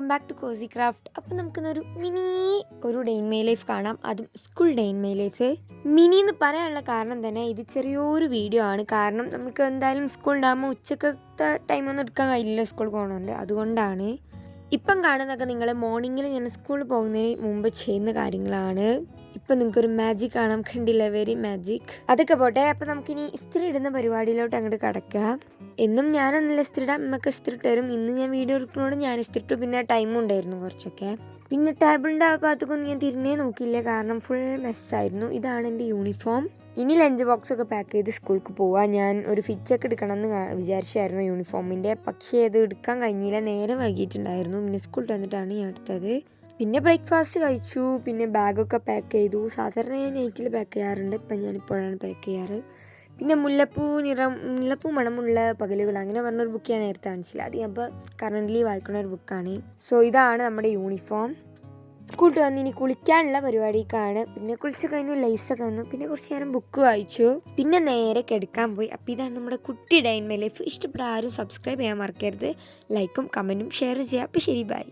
Welcome back to Cosy Craft. അപ്പം നമുക്കിന്നൊരു ഒരു ഡേ ഇൻ മൈ ലൈഫ് കാണാം, അതും school day in my life. Mini എന്ന് പറയാനുള്ള കാരണം തന്നെ ഇത് ചെറിയൊരു വീഡിയോ ആണ്. കാരണം നമുക്ക് എന്തായാലും സ്കൂൾ ഉണ്ടാകുമ്പോൾ ഉച്ചക്കത്തെ ടൈമൊന്നും എടുക്കാൻ കഴിയില്ല, സ്കൂളിൽ പോകണമുണ്ട്. അതുകൊണ്ടാണ് ഇപ്പം കാണുന്നതൊക്കെ നിങ്ങൾ മോർണിംഗിൽ ഞാൻ സ്കൂളിൽ പോകുന്നതിന് മുമ്പ് ചെയ്യുന്ന കാര്യങ്ങളാണ്. ഇപ്പം നിങ്ങൾക്കൊരു മാജിക് കാണാം, കണ്ടില്ല? Very magic. അതൊക്കെ പോട്ടെ. അപ്പം നമുക്കിനി ഇസ്തിരി ഇടുന്ന പരിപാടിയിലോട്ട് അങ്ങോട്ട് കിടക്കുക. എന്നും ഞാനൊന്നല്ല ഇസ്തിരി ഇടാം, അമ്മക്ക് ഇസ്തിരി ഇട്ട് തരും. ഇന്ന് ഞാൻ വീഡിയോ എടുക്കുന്നതുകൊണ്ട് ഞാൻ ഇസ്തിരി ഇട്ടു. പിന്നെ ടൈമും ഉണ്ടായിരുന്നു കുറച്ചൊക്കെ. പിന്നെ ടേബിളിൻ്റെ ആ ഭാഗത്തൊന്നും ഞാൻ തിരിഞ്ഞേ നോക്കിയില്ല, കാരണം ഫുൾ മെസ്സായിരുന്നു. ഇതാണ് എൻ്റെ യൂണിഫോം. ഇനി ലഞ്ച് ബോക്സൊക്കെ പാക്ക് ചെയ്ത് സ്കൂൾക്ക് പോവാം. ഞാൻ ഒരു ഫിറ്റൊക്കെ എടുക്കണമെന്ന് വിചാരിച്ചായിരുന്നു യൂണിഫോമിൻ്റെ, പക്ഷേ അത് എടുക്കാൻ കഴിഞ്ഞില്ല, നേരെ വൈകിട്ടുണ്ടായിരുന്നു. പിന്നെ സ്കൂളിൽ വന്നിട്ടാണ് ഞാൻ എടുത്തത്. പിന്നെ ബ്രേക്ക്ഫാസ്റ്റ് കഴിച്ചു, പിന്നെ ബാഗൊക്കെ പാക്ക് ചെയ്തു. സാധാരണ ഞാൻ നൈറ്റിൽ പാക്ക് ചെയ്യാറുണ്ട്, ഇപ്പം ഞാനിപ്പോഴാണ് പാക്ക് ചെയ്യാറ്. പിന്നെ മുല്ലപ്പൂ മണമുള്ള പകലുകൾ, അങ്ങനെ പറഞ്ഞൊരു ബുക്ക് ഞാൻ നേരത്തെ കാണിച്ചില്ല, അത് ഞാൻ ഇപ്പോൾ കറൻ്റ്ലി വായിക്കുന്ന ഒരു ബുക്കാണ്. സോ ഇതാണ് നമ്മുടെ യൂണിഫോം. സ്കൂളിൽ വന്ന് ഇനി കുളിക്കാനുള്ള പരിപാടിക്കാണ്. പിന്നെ കുളിച്ച് കഴിഞ്ഞു, ലൈസൊക്കെ വന്നു, പിന്നെ കുറച്ച് നേരം ബുക്ക് വായിച്ചു, പിന്നെ നേരെ കിടക്കാൻ പോയി. അപ്പോൾ ഇതാണ് നമ്മുടെ കുട്ടി ഡേ ഇൻ മൈ ലൈഫ്. ഇഷ്ടപ്പെട്ട ആരും സബ്സ്ക്രൈബ് ചെയ്യാൻ മറക്കരുത്. ലൈക്കും കമൻറ്റും ഷെയറും ചെയ്യാം. അപ്പോൾ ശരി, ബൈ.